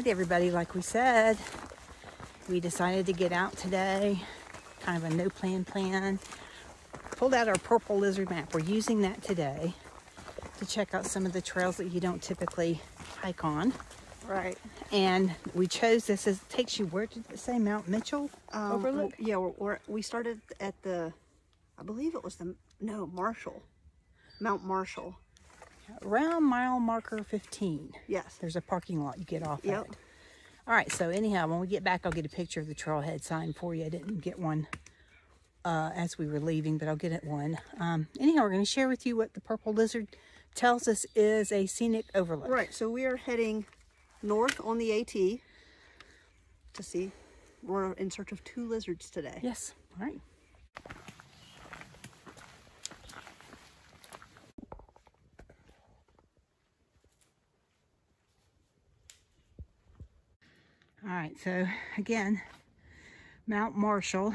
right, everybody, like we said, we decided to get out today, kind of a no plan. Pulled out our purple lizard map. We're using that today to check out some of the trails that you don't typically hike on. Right. And we chose this. It takes you, where did it say, Mount Mitchell Overlook? Yeah, we started at the, I believe it was Marshall. Mount Marshall. Around mile marker 15. Yes. There's a parking lot you get off Yep. at. All right, so anyhow, when we get back, I'll get a picture of the trailhead sign for you. I didn't get one as we were leaving, but I'll get it one. Anyhow, we're going to share with you what the Purple Lizard tells us is a scenic overlook. Right, so we are heading north on the AT to see. We're in search of 2 lizards today. Yes, all right. All right, so again, Mount Marshall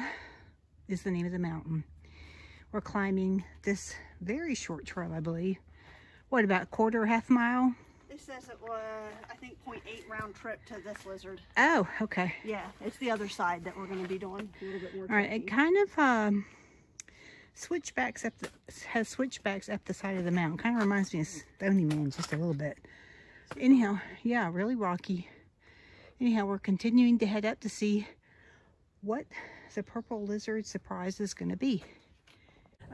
is the name of the mountain. We're climbing this very short trail, I believe. What, about quarter or half mile? It says it was, I think, 0.8 round trip to this lizard. Oh, okay. Yeah, it's the other side that we're going to be doing a little bit more. All right, it kind of switchbacks up has switchbacks up the side of the mountain. Kind of reminds me of Stony Man just a little bit. Anyhow, yeah, really rocky. Anyhow, we're continuing to head up to see what the purple lizard surprise is going to be.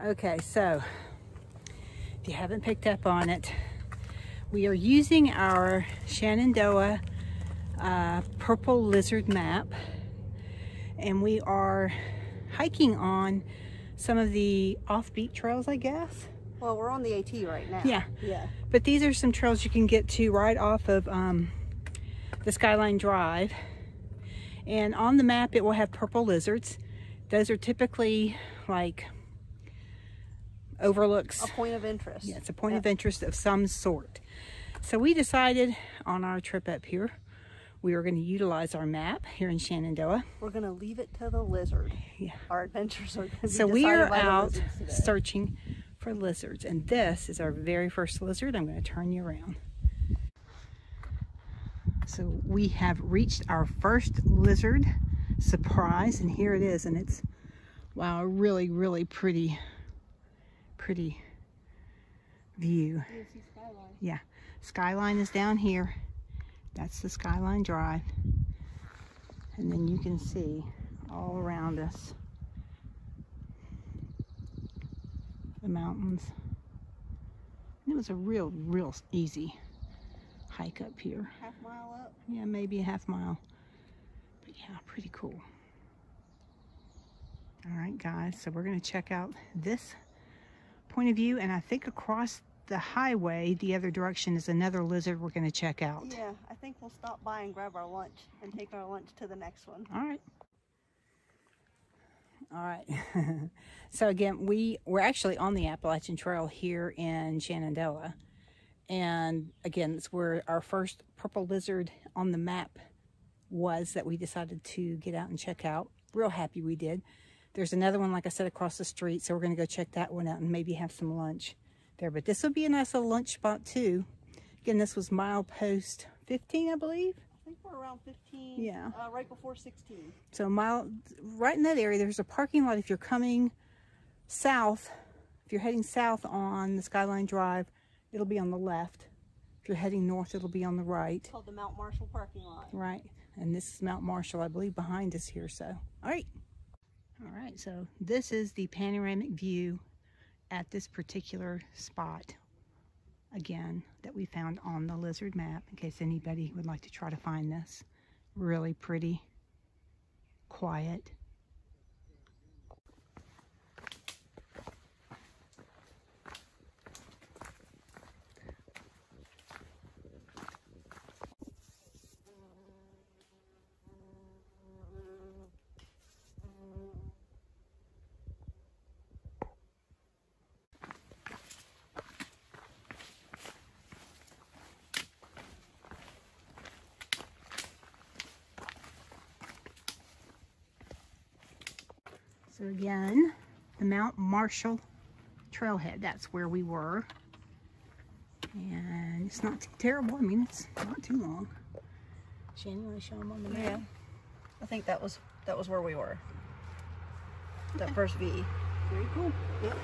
Okay, so if you haven't picked up on it, we are using our Shannon WOY purple lizard map, and we are hiking on some of the offbeat trails, I guess. Well, we're on the AT right now. Yeah. Yeah. But these are some trails you can get to right off of the Skyline Drive, and on the map it will have purple lizards. Those are typically like overlooks. A point of interest. Yeah, it's a point of interest of some sort. So we decided on our trip up here, we were going to utilize our map here in Shannon WOY. We're going to leave it to the lizard. Yeah. Our adventures are going to be So we are decided by the out lizards today. searching for lizards, and this is our very first lizard. I'm going to turn you around. So we have reached our first lizard surprise, and here it is, and it's, wow, a really, really pretty view. Yeah, Skyline is down here. That's the Skyline Drive, and then you can see all around us the mountains. And it was a real easy hike up here. Half mile up? Yeah, maybe a half mile. But yeah, pretty cool. All right, guys, so we're going to check out this point of view, and I think across the highway, the other direction, is another lizard we're going to check out. Yeah, I think we'll stop by and grab our lunch and take our lunch to the next one. All right. All right. So again, we're actually on the Appalachian Trail here in Shannon WOY. And again, it's where our first purple lizard on the map was that we decided to get out and check out. Real happy we did. There's another one, like I said, across the street, so we're going to go check that one out and maybe have some lunch there. But this would be a nice little lunch spot too. Again, this was milepost 15, I believe. I think we're around 15. Yeah. Right before 16. So right in that area, there's a parking lot if you're coming south. If you're heading south on the Skyline Drive, it'll be on the left. If you're heading north, it'll be on the right. It's called the Mount Marshall parking lot. Right. And this is Mount Marshall, I believe, behind us here. So, all right. All right. So this is the panoramic view at this particular spot, again, that we found on the lizard map, in case anybody would like to try to find this. Really pretty, quiet. So again, the Mount Marshall trailhead, that's where we were. And it's not too terrible. I mean, it's not too long. Shannon, you want to show them on the map? Yeah. I think that was where we were. That first V. Very cool. Yep.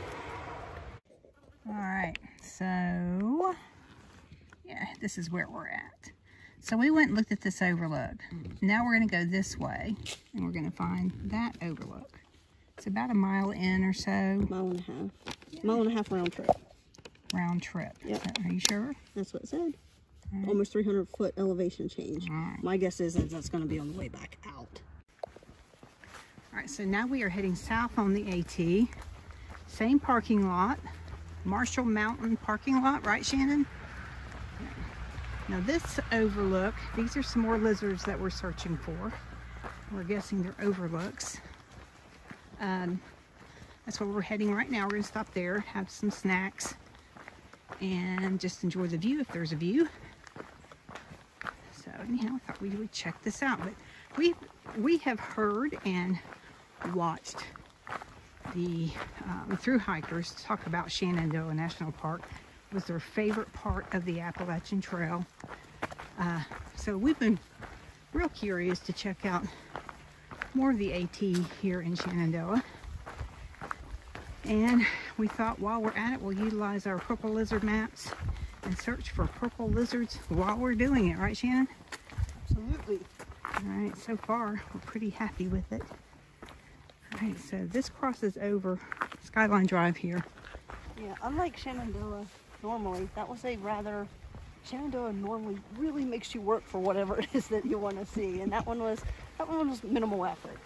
All right, so yeah, this is where we're at. So we went and looked at this overlook. Now we're going to go this way, and we're going to find that overlook. It's about a mile in or so. Mile and a half. Yeah. Mile and a half round trip. Round trip. Yep. Are you sure? That's what it said. Right. Almost 300-foot elevation change. Right. My guess is that that's going to be on the way back out. All right, so now we are heading south on the AT. Same parking lot. Marshall Mountain parking lot, right, Shannon? Now this overlook, these are some more lizards that we're searching for. We're guessing they're overlooks. That's where we're heading right now. We're going to stop there, have some snacks, and just enjoy the view if there's a view. So anyhow, I thought we would check this out. But we have heard and watched the through hikers talk about Shenandoah National Park was their favorite part of the Appalachian Trail. So we've been real curious to check out more of the AT here in Shenandoah. And we thought while we're at it, we'll utilize our purple lizard maps and search for purple lizards while we're doing it. Right, Shannon? Absolutely. All right, so far we're pretty happy with it. All right, so this crosses over Skyline Drive here. Yeah, unlike Shenandoah normally, that was a rather, Shenandoah normally really makes you work for whatever it is that you want to see, and that one was minimal effort.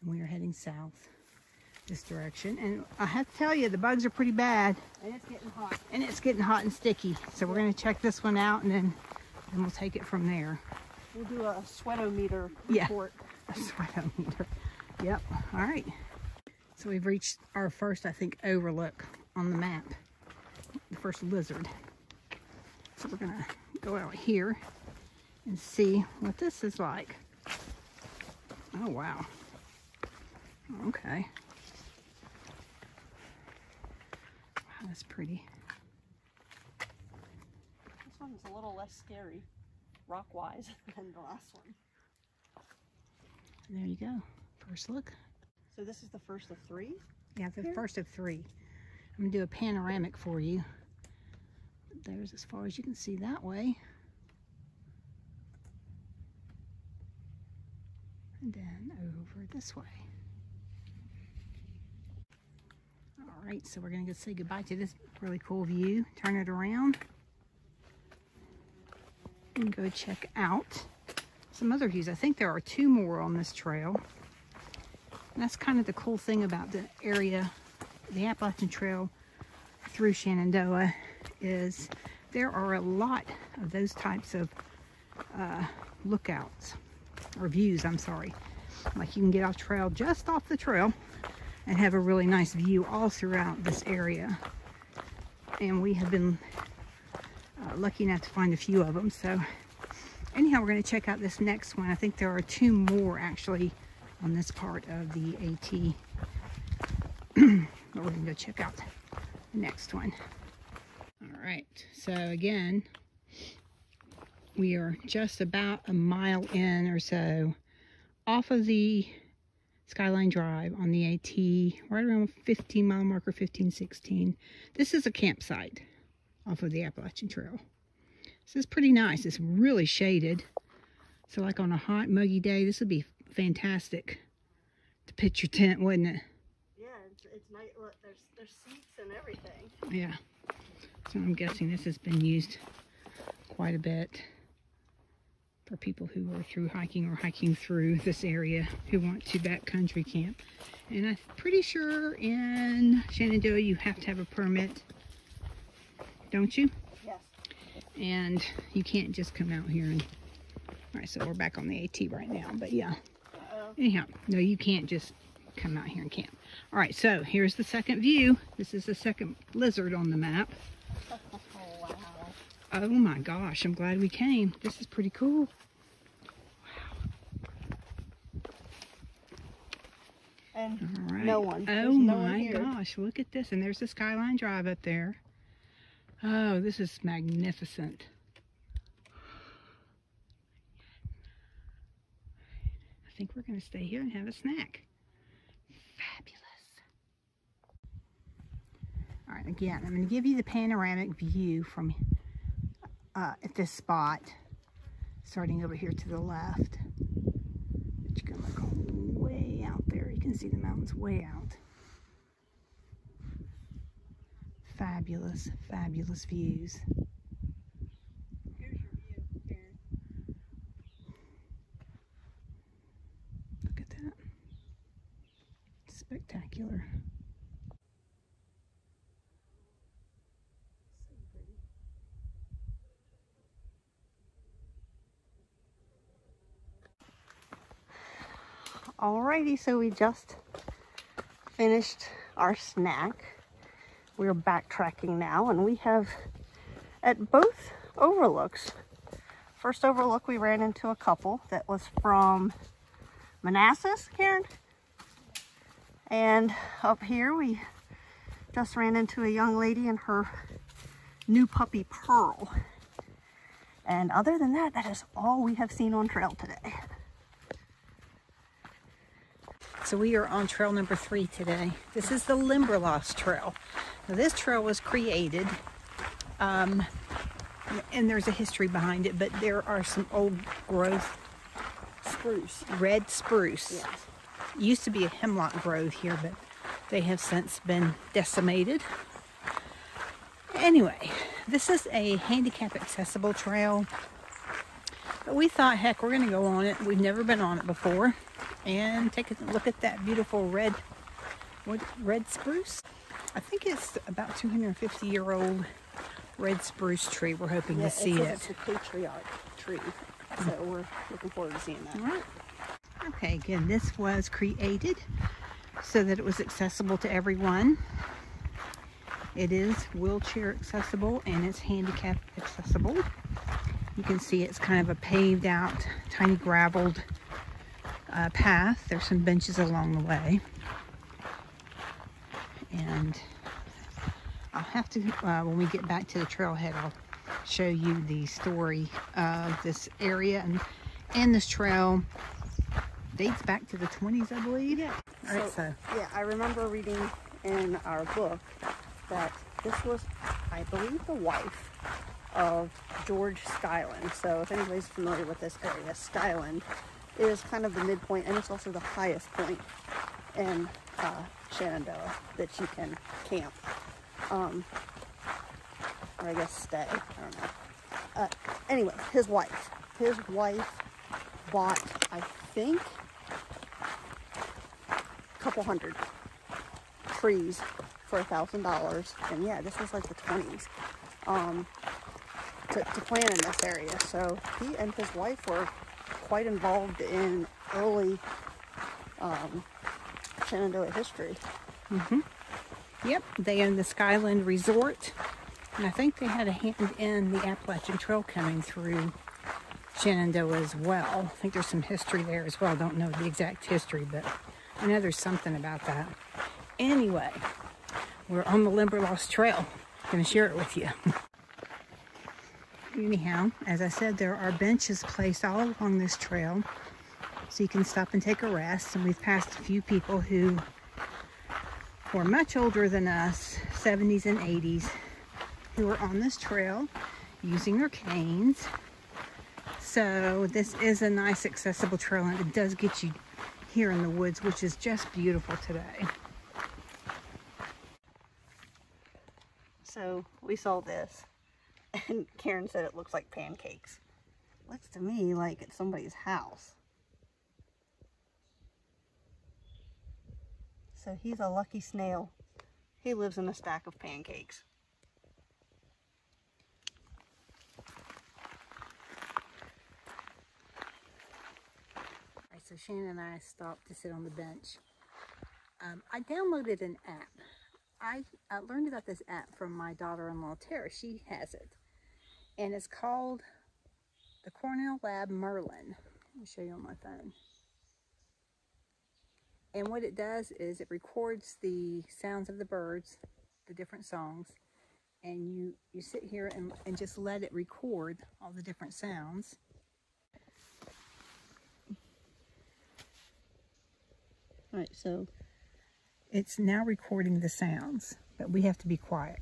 And we are heading south this direction, and I have to tell you, the bugs are pretty bad. And it's getting hot. And it's getting hot and sticky. So we're going to check this one out, and then we'll take it from there. We'll do a sweatometer report. Yeah, a sweatometer. Yep. All right. So we've reached our first, I think, overlook on the map. The first lizard. So we're going to go out here and see what this is like. Oh, wow. Okay. Wow, that's pretty. This one's a little less scary, rock-wise, than the last one. There you go. First look. So this is the first of three? Yeah, the first of three. I'm going to do a panoramic for you. There's as far as you can see that way. And then over this way. All right, so we're going to say goodbye to this really cool view. Turn it around. And go check out some other views. I think there are two more on this trail. And that's kind of the cool thing about the area, the Appalachian Trail through Shenandoah, is there are a lot of those types of lookouts, or views, I'm sorry. Like you can get off trail, just off the trail, and have a really nice view all throughout this area. And we have been lucky enough to find a few of them. So anyhow, we're going to check out this next one. I think there are two more actually on this part of the AT. But we're going to go check out the next one. All right, so again, we are just about a mile in or so off of the Skyline Drive on the AT, right around 15 mile marker, 1516. This is a campsite off of the Appalachian Trail. This is pretty nice. It's really shaded. So like on a hot, muggy day, this would be fantastic to pitch your tent, wouldn't it? Yeah, it's nice. Look, there's seats and everything. Yeah. So I'm guessing this has been used quite a bit for people who are through hiking or hiking through this area who want to backcountry camp. And I'm pretty sure in Shenandoah you have to have a permit, don't you? Yes. And you can't just come out here and... All right, so we're back on the AT right now, but yeah. Anyhow, no, you can't just come out here and camp. All right, so here's the second view. This is the second lizard on the map. Oh, wow. Oh my gosh, I'm glad we came. This is pretty cool. Wow. And all right. no one. Oh my gosh, look at this. And there's the Skyline Drive up there. Oh, this is magnificent. think we're going to stay here and have a snack. Fabulous. All right, again, I'm going to give you the panoramic view from at this spot, starting over here to the left. But you can look way out there. You can see the mountains way out. Fabulous, fabulous views. Here's your view, Karen. Look at that. Spectacular. Alrighty, so we just finished our snack. We're backtracking now, and we have at both overlooks. First overlook, we ran into a couple that was from Manassas, Karen. And up here, we just ran into a young lady and her new puppy, Pearl. And other than that, that is all we have seen on trail today. So we are on trail number 3 today. This is the Limberlost Trail. Now this trail was created, and there's a history behind it, but there are some old growth. Spruce. Red spruce. Yes. Used to be a hemlock grove here, but they have since been decimated. Anyway, this is a handicap accessible trail. But we thought, heck, we're going to go on it. We've never been on it before. And take a look at that beautiful red spruce. I think it's about 250-year-old red spruce tree. We're hoping to see it. It's a patriarch tree, so we're looking forward to seeing that. All right. Okay, again, this was created so that it was accessible to everyone. It is wheelchair accessible and it's handicap accessible. You can see it's kind of a paved out, tiny graveled path. There's some benches along the way. And I'll have to, when we get back to the trailhead, I'll show you the story of this area. And this trail dates back to the 20s, I believe. Yeah. All right, so. Yeah, I remember reading in our book that this was, I believe, the wife of George Skyland. So if anybody's familiar with this area, Skyland is kind of the midpoint, and it's also the highest point in Shenandoah that you can camp, or I guess stay. I don't know. Anyway, his wife bought, I think, a couple hundred trees for $1,000, and yeah, this was like the 20s. To plant in this area. So he and his wife were quite involved in early Shenandoah history. Mm-hmm. Yep, they owned the Skyland Resort, and I think they had a hand in the Appalachian Trail coming through Shenandoah as well. I think there's some history there as well. I don't know the exact history, but I know there's something about that. Anyway, we're on the Limberlost Trail. I'm going to share it with you. Anyhow, as I said, there are benches placed all along this trail, so you can stop and take a rest. And we've passed a few people who were much older than us, 70s and 80s, who are on this trail using their canes. So this is a nice accessible trail, and it does get you here in the woods, which is just beautiful today. So we saw this, and Karen said it looks like pancakes. Looks to me like it's somebody's house. So he's a lucky snail. He lives in a stack of pancakes. So Shannon and I stopped to sit on the bench. I downloaded an app. I learned about this app from my daughter-in-law, Tara. She has it. And it's called the Cornell Lab Merlin. Let me show you on my phone. And what it does is it records the sounds of the birds, the different songs, and you sit here and just let it record all the different sounds. All right, so it's now recording the sounds, but we have to be quiet.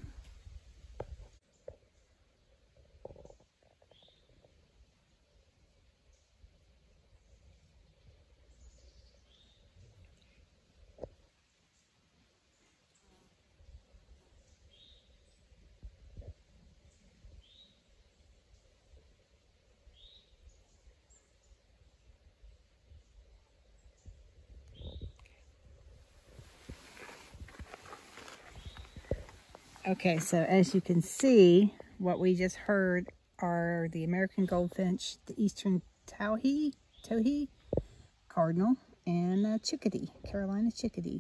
Okay, so as you can see, what we just heard are the American goldfinch, the eastern towhee, cardinal, and chickadee, Carolina chickadee.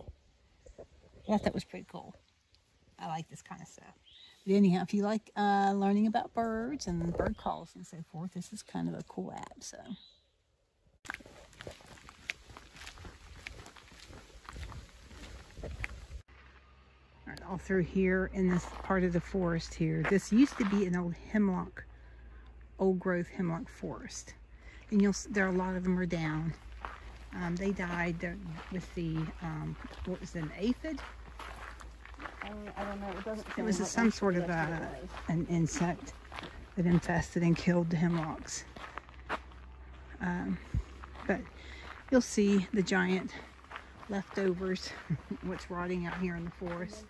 I thought that was pretty cool. I like this kind of stuff. But anyhow, if you like learning about birds and bird calls and so forth, this is kind of a cool app. So. All through here in this part of the forest here. This used to be an old growth hemlock forest. And there are a lot of them are down. They died with the, what was it, an aphid? I don't know. It doesn't. It was some sort of an insect that infested and killed the hemlocks. But you'll see the giant leftovers, what's rotting out here in the forest,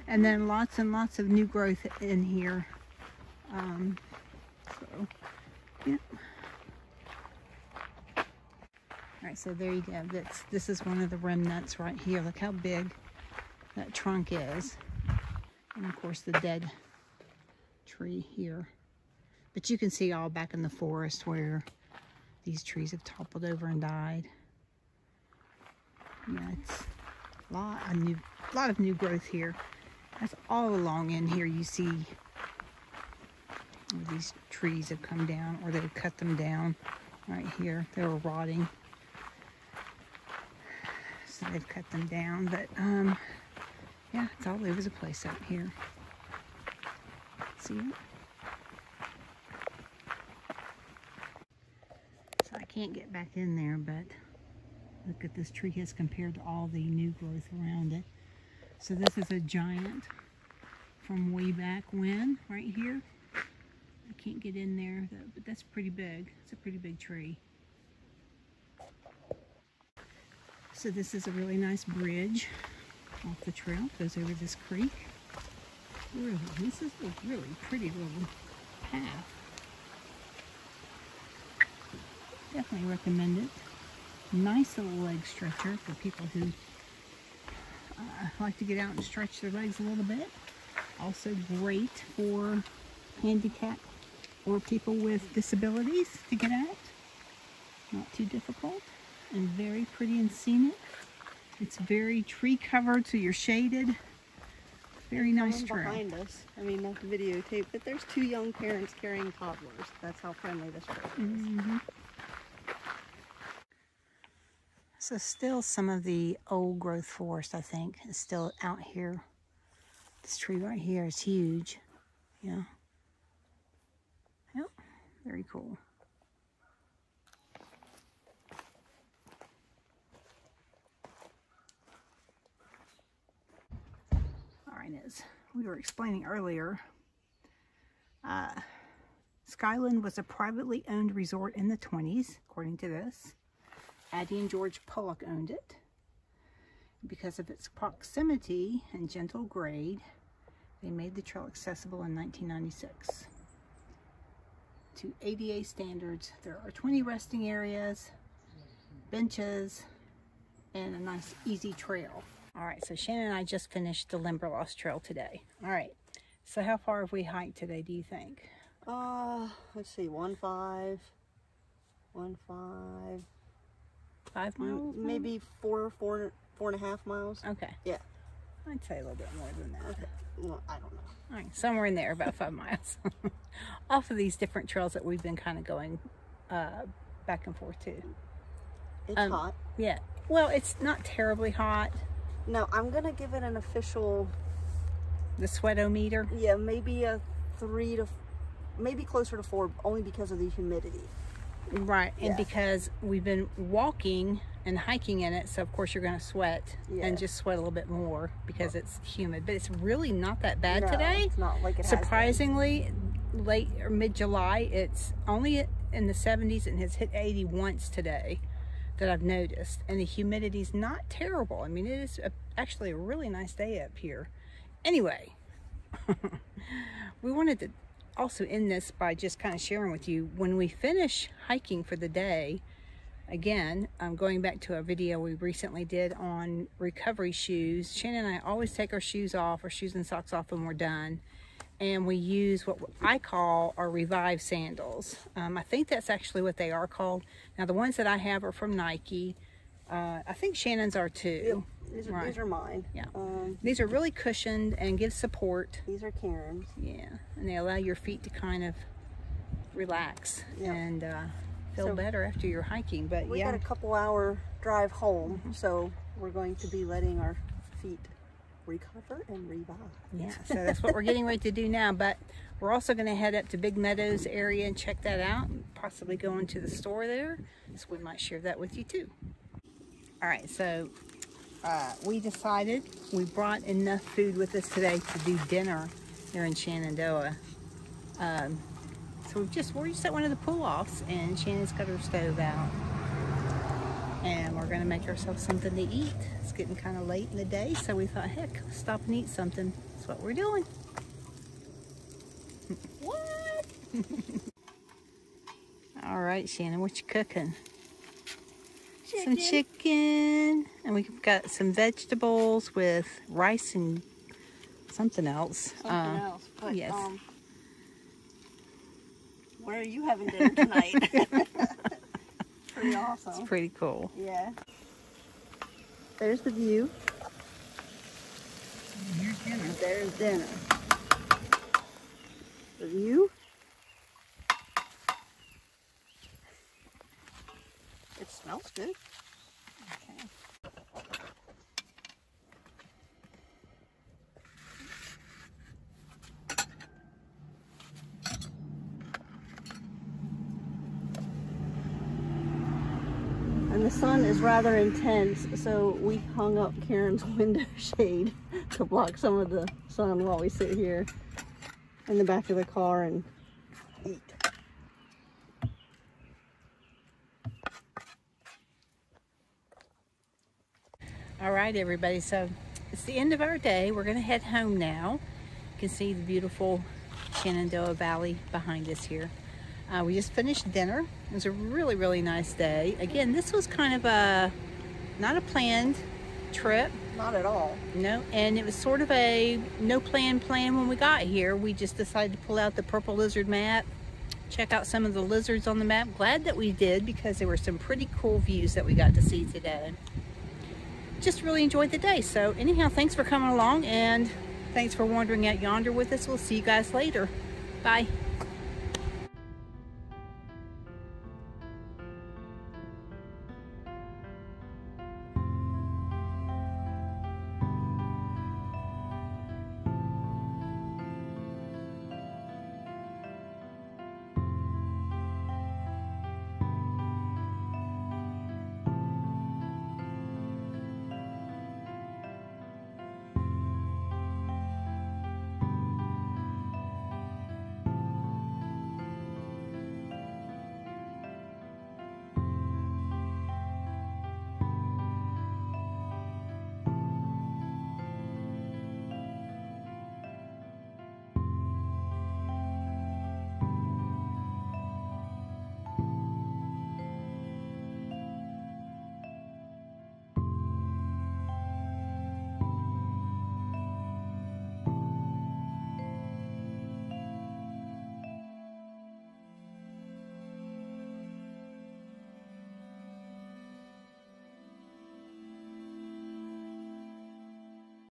and then lots and lots of new growth in here. So yeah. All right, so there you go. This is one of the remnants right here. Look how big that trunk is, and of course the dead tree here. But you can see all back in the forest where these trees have toppled over and died. Yeah, it's a lot of new growth here. That's all along in here. You see where these trees have come down, or they've cut them down right here. They were rotting, so they've cut them down. But yeah, it's all over the place out here. See it? So I can't get back in there, but look at this tree as compared to all the new growth around it. So this is a giant from way back when, right here. I can't get in there, but that's pretty big. It's a pretty big tree. So this is a really nice bridge off the trail. Goes over this creek. Really, this is a really pretty little path. Definitely recommend it. Nice little leg stretcher for people who like to get out and stretch their legs a little bit. Also great for handicapped or people with disabilities to get out. Not too difficult, and very pretty and scenic. It's very tree covered, so you're shaded. Very nice trail. Behind us, I mean, not the videotape, but there's two young parents carrying toddlers. That's how friendly this trail is. Mm-hmm. So still some of the old growth forest, I think, is still out here. This tree right here is huge. Yeah. Yep. Very cool. All right, as we were explaining earlier, Skyland was a privately owned resort in the 1920s, according to this. Addie and George Pollock owned it. Because of its proximity and gentle grade, they made the trail accessible in 1996. To ADA standards, there are 20 resting areas, benches, and a nice easy trail. All right, so Shannon and I just finished the Limberlost Trail today. All right, so how far have we hiked today, do you think? Let's see, 1.5. 5 miles? Maybe four and a half miles. Okay. Yeah. I'd say a little bit more than that. Okay. Well, I don't know. All right, somewhere in there, about 5 miles. Off of these different trails that we've been kind of going back and forth to. It's hot. Yeah. Well, it's not terribly hot. No, I'm going to give it an official... The sweatometer? Yeah, maybe a 3 to... Maybe closer to 4, only because of the humidity. Right, and because we've been walking and hiking in it, so of course you're going to sweat and just sweat a little bit more because it's humid. But it's really not that bad today. It's not like it surprisingly late or mid-July. It's only in the 70s and has hit 80 once today that I've noticed, and the humidity's not terrible. I mean, it is actually a really nice day up here. Anyway, we wanted to also end this by just kind of sharing with you, when we finish hiking for the day, again, I'm going back to a video we recently did on recovery shoes. Shannon and I always take our shoes and socks off when we're done, and we use what I call our Revive sandals. I think that's actually what they are called. Now, the ones that I have are from Nike. I think Shannon's are too. Yep. These are mine. Yeah. These are really cushioned and give support. These are Karen's. Yeah, and they allow your feet to kind of relax and feel better after your hiking. But we got a couple-hour drive home, so we're going to be letting our feet recover and revive. Yeah, so that's what we're getting ready to do now. But we're also going to head up to Big Meadows area and check that out, and possibly go into the store there. So we might share that with you too. All right, so we decided we brought enough food with us today to do dinner here in Shenandoah. So we're just at one of the pull-offs, and Shannon's got her stove out, and we're gonna make ourselves something to eat. It's getting kind of late in the day, so we thought, heck, let's stop and eat something. That's what we're doing. What? All right, Shannon, what you cooking? Some chicken, and we've got some vegetables with rice and something else. But, yes. Where are you having dinner tonight? Pretty awesome. It's pretty cool. Yeah. There's the view. Here's dinner. There's dinner. The view. It smells good. Okay. And the sun is rather intense, so we hung up Karen's window shade to block some of the sun while we sit here in the back of the car and eat. All right, everybody, so it's the end of our day. We're going to head home now. You can see the beautiful Shenandoah Valley behind us here. We just finished dinner. It was a really, really nice day. Again, this was kind of not a planned trip. Not at all. No, and it was sort of a no plan when we got here. We just decided to pull out the purple lizard map, check out some of the lizards on the map. Glad that we did, because there were some pretty cool views that we got to see today. Just really enjoyed the day. So anyhow, thanks for coming along, and thanks for wandering out yonder with us. We'll see you guys later. Bye.